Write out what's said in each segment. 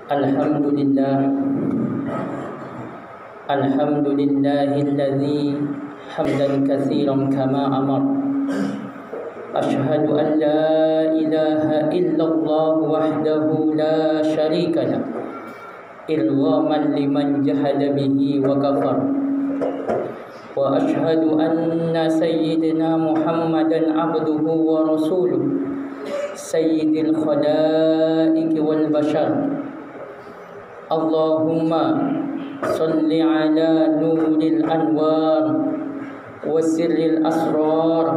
Alhamdulillah Alhamdulillahilladzi hamdan katsiran kama amar. Ashhadu an la ilaha illallah wahdahu la syarika lah, irghaman liman jahada bihi wa kafar. Wa ashhadu anna sayyidina Muhammadan abduhu wa rasuluh, sayyidil khalaiqi wal bashar. Allahumma salli ala nuril anwar wa sirril asrar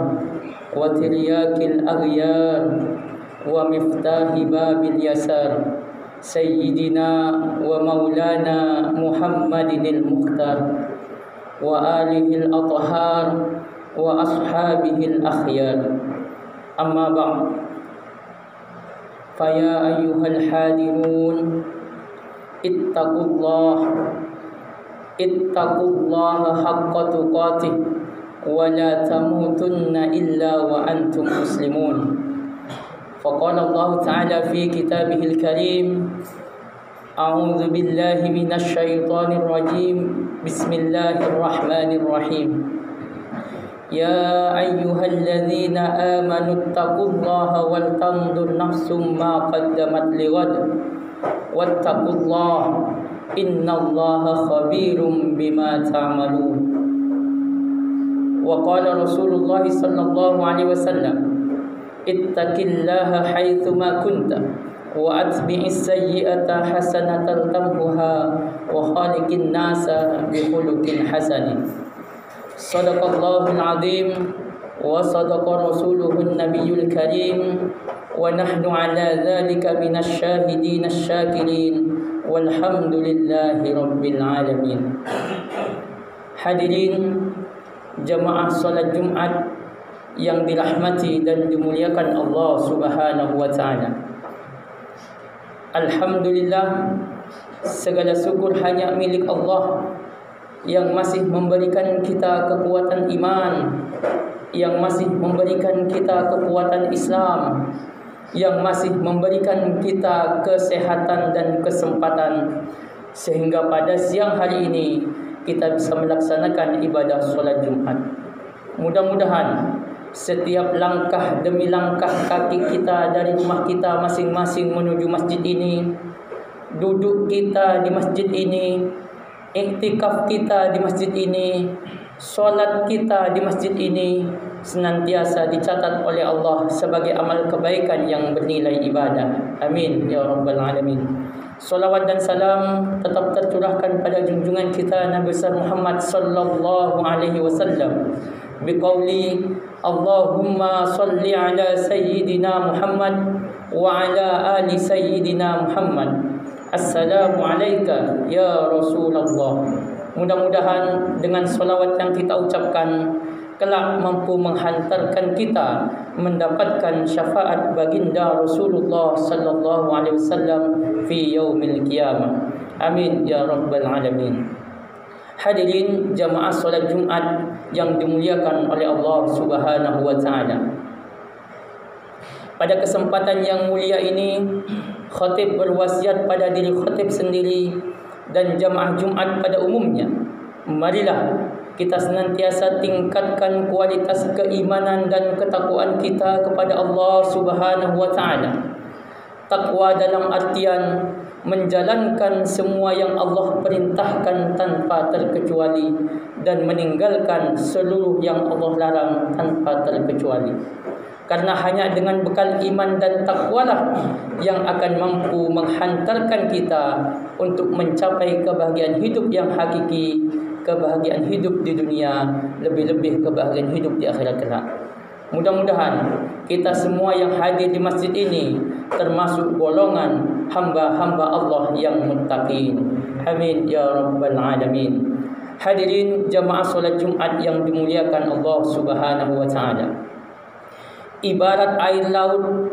wa tiryakil aghyar wa miftahi babil yasar, sayyidina wa maulana Muhammadinil mukhtar wa alihil athhar wa ashabihil akhyar. Amma ba'd, faya ayyuhal hadirun, ittaqullaha haqqa tuqatih wa la tamutunna illa wa antum muslimun. Faqala Allah Ta'ala fi kitabihil karim, a'udzu billahi minasy syaithanir rajim, bismillahirrahmanirrahim. Ya ayyuhalladzina amanu ittaqullaha wal tanzur nafsum ma qaddamat lighad wattaqullaha innallaha khabirum bima ta'malun. Wa qala Rasulullah sallallahu alaihi wasallam, ittaqillaha haitsu ma kunta wa atbi'is sayyi'ata hasanatan tamhuha wa khaliqin nasa bi khuluqin hasanin. Sadaqallahul azim wa sadaqa rasuluhun nabiyyul karim wa nahnu ala dhalika minasy syahidin asy-syakirin walhamdulillahi rabbil alamin. Hadirin jamaah salat Jumat yang dirahmati dan dimuliakan Allah Subhanahu wa taala. Alhamdulillah, segala syukur hanya milik Allah yang masih memberikan kita kekuatan iman, yang masih memberikan kita kekuatan Islam, yang masih memberikan kita kesehatan dan kesempatan sehingga pada siang hari ini kita bisa melaksanakan ibadah solat Jumat. Mudah-mudahan setiap langkah demi langkah kaki kita dari rumah kita masing-masing menuju masjid ini, duduk kita di masjid ini, iktikaf kita di masjid ini, solat kita di masjid ini senantiasa dicatat oleh Allah sebagai amal kebaikan yang bernilai ibadah. Amin ya rabbal alamin. Salawat dan salam tetap tercurahkan pada junjungan kita Nabi besar Muhammad sallallahu alaihi wasallam biqauli Allahumma salli ala sayyidina Muhammad wa ala ali sayyidina Muhammad. Assalamu alayka ya Rasulullah. Mudah-mudahan dengan salawat yang kita ucapkan kelak mampu menghantarkan kita mendapatkan syafaat baginda Rasulullah sallallahu alaihi wasallam fi yaumil qiyamah. Amin ya rabbal alamin. Hadirin jamaah salat Jumat yang dimuliakan oleh Allah Subhanahu wa taala. Pada kesempatan yang mulia ini, khatib berwasiat pada diri khatib sendiri dan jamaah Jumat pada umumnya, marilah kita senantiasa tingkatkan kualitas keimanan dan ketakwaan kita kepada Allah Subhanahu wa taala. Takwa dalam artian menjalankan semua yang Allah perintahkan tanpa terkecuali dan meninggalkan seluruh yang Allah larang tanpa terkecuali. Karena hanya dengan bekal iman dan takwalah yang akan mampu menghantarkan kita untuk mencapai kebahagiaan hidup yang hakiki, kebahagiaan hidup di dunia, lebih-lebih kebahagiaan hidup di akhirat kelak. Mudah-mudahan kita semua yang hadir di masjid ini termasuk golongan hamba-hamba Allah yang muttaqin. Amin ya rabbal alamin. Hadirin jamaah salat Jumat yang dimuliakan Allah Subhanahu wa taala. Ibarat air laut,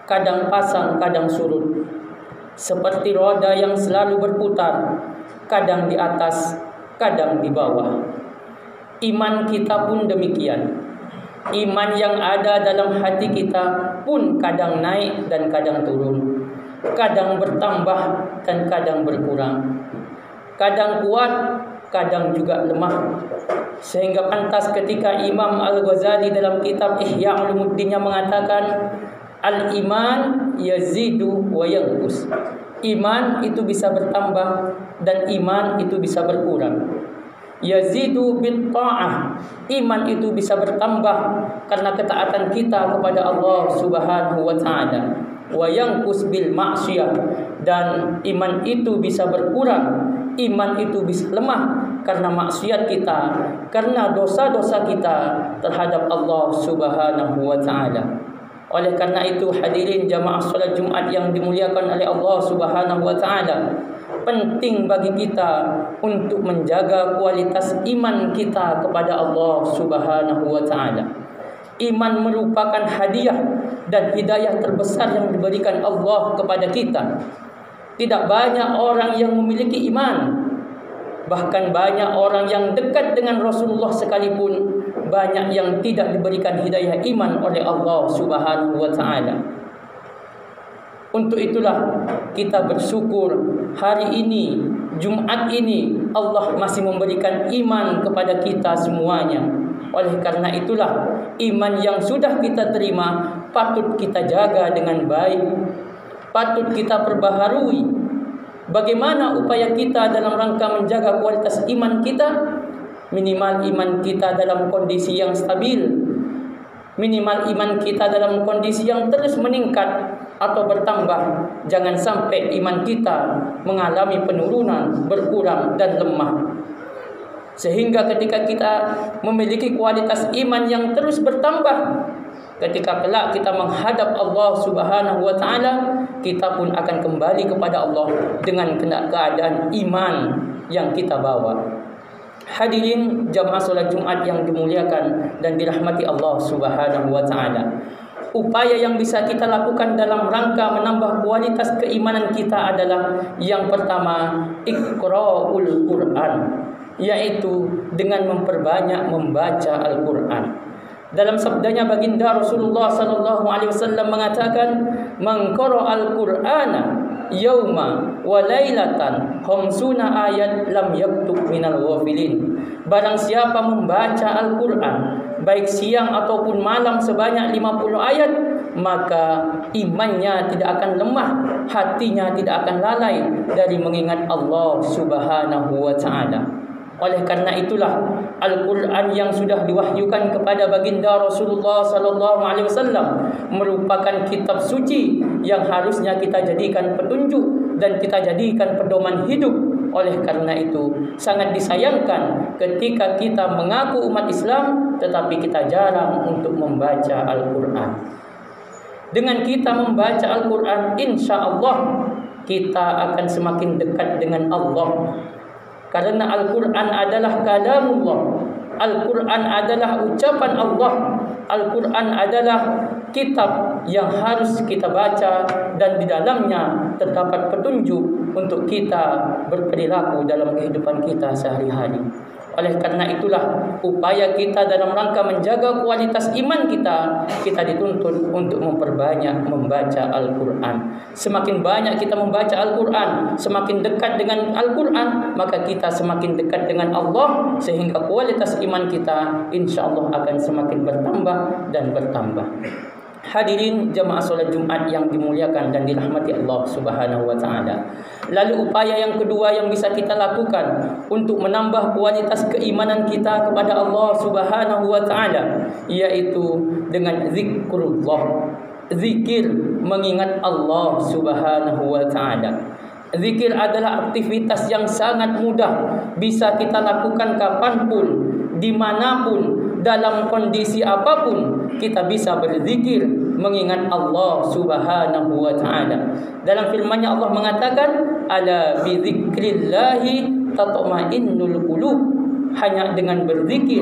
kadang pasang, kadang surut. Seperti roda yang selalu berputar, kadang di atas, kadang di bawah. Iman kita pun demikian. Iman yang ada dalam hati kita pun kadang naik dan kadang turun. kadang bertambah dan kadang berkurang, kadang kuat, kadang juga lemah. Sehingga pantas ketika Imam Al-Ghazali dalam kitab Ihya Ulumuddin mengatakan, al-iman yazidu wa yanqus. Iman itu bisa bertambah dan iman itu bisa berkurang. Yazidu bil ta'ah. Iman itu bisa bertambah karena ketaatan kita kepada Allah Subhanahu wa taala. Wa yanqus bil ma'siyah. Dan iman itu bisa berkurang, iman itu bisa lemah karena maksiat kita, karena dosa-dosa kita terhadap Allah Subhanahu wa taala. Oleh karena itu hadirin jamaah salat Jumat yang dimuliakan oleh Allah Subhanahu wa taala, penting bagi kita untuk menjaga kualitas iman kita kepada Allah Subhanahu wa taala. Iman merupakan hadiah dan hidayah terbesar yang diberikan Allah kepada kita. Tidak banyak orang yang memiliki iman. Bahkan banyak orang yang dekat dengan Rasulullah sekalipun banyak yang tidak diberikan hidayah iman oleh Allah Subhanahu wa taala. Untuk itulah kita bersyukur hari ini, Jumat ini, Allah masih memberikan iman kepada kita semuanya. Oleh karena itulah iman yang sudah kita terima patut kita jaga dengan baik, patut kita perbaharui. Bagaimana upaya kita dalam rangka menjaga kualitas iman kita? Minimal iman kita dalam kondisi yang stabil, minimal iman kita dalam kondisi yang terus meningkat atau bertambah. Jangan sampai iman kita mengalami penurunan, berkurang dan lemah. Sehingga ketika kita memiliki kualitas iman yang terus bertambah, ketika kelak kita menghadap Allah Subhanahu wa taala, kita pun akan kembali kepada Allah dengan keadaan iman yang kita bawa. Hadirin jamaah salat Jumat yang dimuliakan dan dirahmati Allah Subhanahu wa taala. Upaya yang bisa kita lakukan dalam rangka menambah kualitas keimanan kita adalah yang pertama, iqra'ul Qur'an, yaitu dengan memperbanyak membaca Al-Qur'an. Dalam sabdanya baginda Rasulullah sallallahu alaihi wasallam mengatakan, "Man qara'al Qur'ana yauma wa lailatan khamsuna ayat lam yaktub minal ghafilin." Barang siapa membaca Al-Qur'an baik siang ataupun malam sebanyak 50 ayat, maka imannya tidak akan lemah, hatinya tidak akan lalai dari mengingat Allah Subhanahu wa taala. Oleh karena itulah Al-Quran yang sudah diwahyukan kepada baginda Rasulullah sallallahu alaihi wasallam merupakan kitab suci yang harusnya kita jadikan petunjuk dan kita jadikan pedoman hidup. Oleh karena itu sangat disayangkan ketika kita mengaku umat Islam tetapi kita jarang untuk membaca Al-Quran. Dengan kita membaca Al-Quran, insya Allah kita akan semakin dekat dengan Allah. Karena Al-Quran adalah kalamullah, Al-Quran adalah ucapan Allah, Al-Quran adalah kitab yang harus kita baca dan di dalamnya terdapat petunjuk untuk kita berperilaku dalam kehidupan kita sehari-hari. Oleh karena itulah upaya kita dalam rangka menjaga kualitas iman kita, kita dituntut untuk memperbanyak membaca Al-Quran. Semakin banyak kita membaca Al-Quran, semakin dekat dengan Al-Quran, maka kita semakin dekat dengan Allah, sehingga kualitas iman kita insya Allah akan semakin bertambah dan bertambah. Hadirin jamaah salat Jumat yang dimuliakan dan dirahmati Allah Subhanahu wa taala. Lalu upaya yang kedua yang bisa kita lakukan untuk menambah kualitas keimanan kita kepada Allah Subhanahu wa taala, yaitu dengan zikrullah. Zikir, mengingat Allah Subhanahu wa taala. Zikir adalah aktivitas yang sangat mudah, bisa kita lakukan kapanpun, dimanapun, dalam kondisi apapun kita bisa berzikir mengingat Allah Subhanahu wa taala. Dalam firman-Nya Allah mengatakan, "Ala bi dzikrillahi tatma'innul qulub." Hanya dengan berzikir,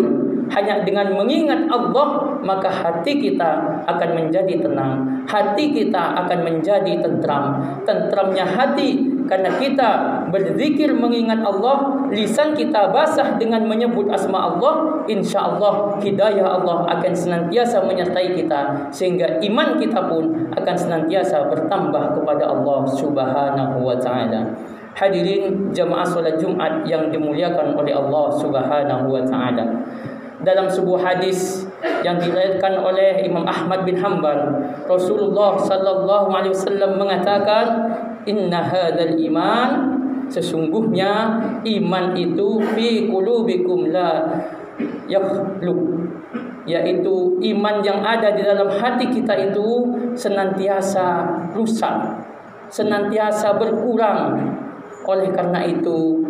hanya dengan mengingat Allah, maka hati kita akan menjadi tenang, hati kita akan menjadi tentram. Tentramnya hati karena kita berzikir mengingat Allah, lisan kita basah dengan menyebut asma Allah, insya Allah hidayah Allah akan senantiasa menyertai kita, sehingga iman kita pun akan senantiasa bertambah kepada Allah Subhanahu wa taala. Hadirin jamaah salat Jumat yang dimuliakan oleh Allah Subhanahu wa taala. Dalam sebuah hadis yang diriwayatkan oleh Imam Ahmad bin Hanbal, Rasulullah sallallahu alaihi wasallam mengatakan, "Inna hadzal iman", sesungguhnya iman itu fi qulubikum la yakhluq, yaitu iman yang ada di dalam hati kita itu senantiasa rusak, senantiasa berkurang. Oleh karena itu,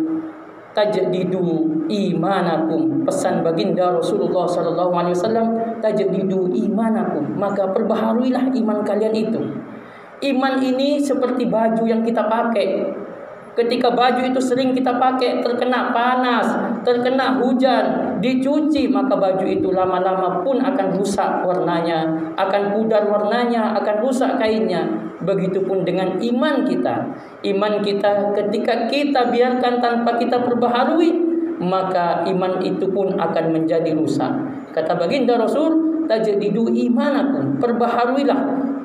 tajdidu imanakum, pesan baginda Rasulullah sallallahu alaihi wasallam, tajdidu imanakum, maka perbaharuilah iman kalian itu. Iman ini seperti baju yang kita pakai. Ketika baju itu sering kita pakai, terkena panas, terkena hujan, dicuci, maka baju itu lama-lama pun akan rusak warnanya, akan pudar warnanya, akan rusak kainnya. Begitupun dengan iman kita. Iman kita ketika kita biarkan tanpa kita perbaharui, maka iman itu pun akan menjadi rusak. Kata baginda Rasul, tajdidu imanakum, perbaharuilah,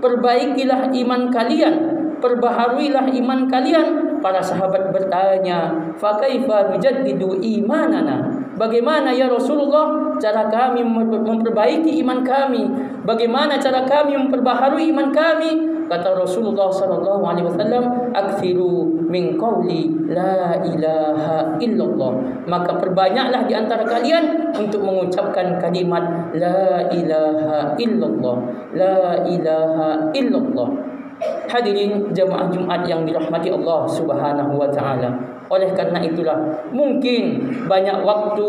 perbaikilah iman kalian, perbaharuilah iman kalian. Para sahabat bertanya, "Fa kaifa nujaddidu imanana?" Bagaimana ya Rasulullah cara kami memperbaiki iman kami? Bagaimana cara kami memperbaharui iman kami? Kata Rasulullah sallallahu alaihi wasallam, "Aktsiru min qauli la ilaha illallah." Maka perbanyaklah di antara kalian untuk mengucapkan kalimat la ilaha illallah, la ilaha illallah. Hadirin jamaah Jumat yang dirahmati Allah Subhanahu wa taala. Oleh karena itulah mungkin banyak waktu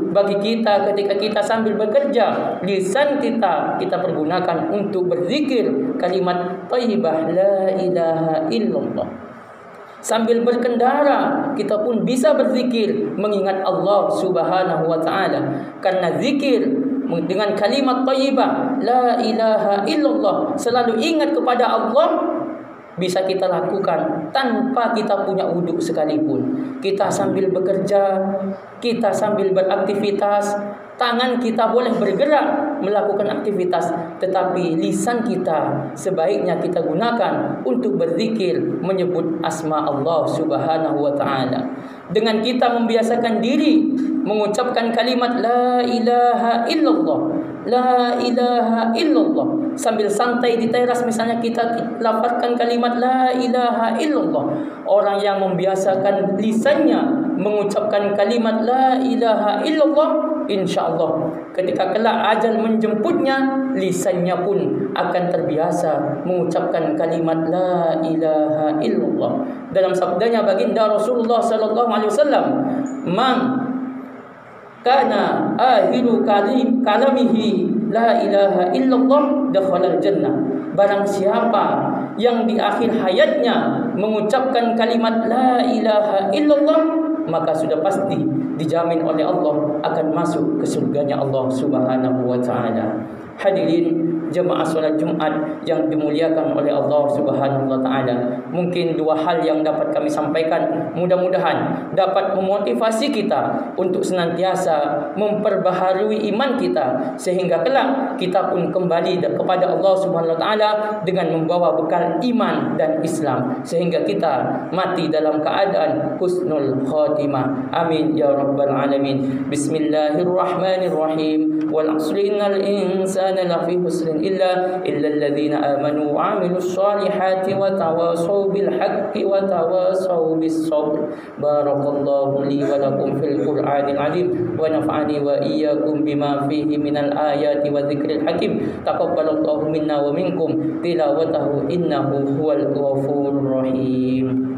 bagi kita ketika kita sambil bekerja, lisan kita pergunakan untuk berzikir kalimat thayyibah la ilaha illallah. Sambil berkendara kita pun bisa berzikir mengingat Allah Subhanahu wa taala, karena zikir dengan kalimat thayyibah la ilaha illallah, selalu ingat kepada Allah, bisa kita lakukan tanpa kita punya wudhu sekalipun. Kita sambil bekerja, kita sambil beraktivitas, tangan kita boleh bergerak melakukan aktivitas, tetapi lisan kita sebaiknya kita gunakan untuk berzikir menyebut asma Allah Subhanahu wa taala. Dengan kita membiasakan diri mengucapkan kalimat la ilaha illallah, la ilaha illallah. Sambil santai di teras misalnya kita lafazkan kalimat la ilaha illallah. Orang yang membiasakan lisannya mengucapkan kalimat la ilaha illallah, insyaallah ketika kelak ajal menjemputnya, lisannya pun akan terbiasa mengucapkan kalimat la ilaha illallah. Dalam sabdanya baginda Rasulullah sallallahu alaihi wasallam, "Man kana akhiru kalamihi la ilaha illallah dakhala al-jannah." Barang siapa yang di akhir hayatnya mengucapkan kalimat la ilaha illallah, maka sudah pasti dijamin oleh Allah akan masuk ke surganya Allah Subhanahu wa taala. Hadirin jemaah salat Jumat yang dimuliakan oleh Allah Subhanahu wa taala, mungkin dua hal yang dapat kami sampaikan mudah-mudahan dapat memotivasi kita untuk senantiasa memperbaharui iman kita, sehingga kelak kita pun kembali kepada Allah Subhanahu wa taala dengan membawa bekal iman dan Islam, sehingga kita mati dalam keadaan husnul khatimah. Amin ya rabbal alamin. Bismillahirrahmanirrahim. Wal 'asri innal insana lafi husrin illa alladhina amanu wa 'amilus solihati wa tawasaw bil haqqi wa tawasaw bis sabr. Barakallahu li wa lakum fil Qur'anil 'azim wa nafa'ani wa iyyakum bima fihi minal ayati wa dzikril hakim. Taqabbalallahu minna wa minkum tilawatahu innahu huwal ghafurur rahim.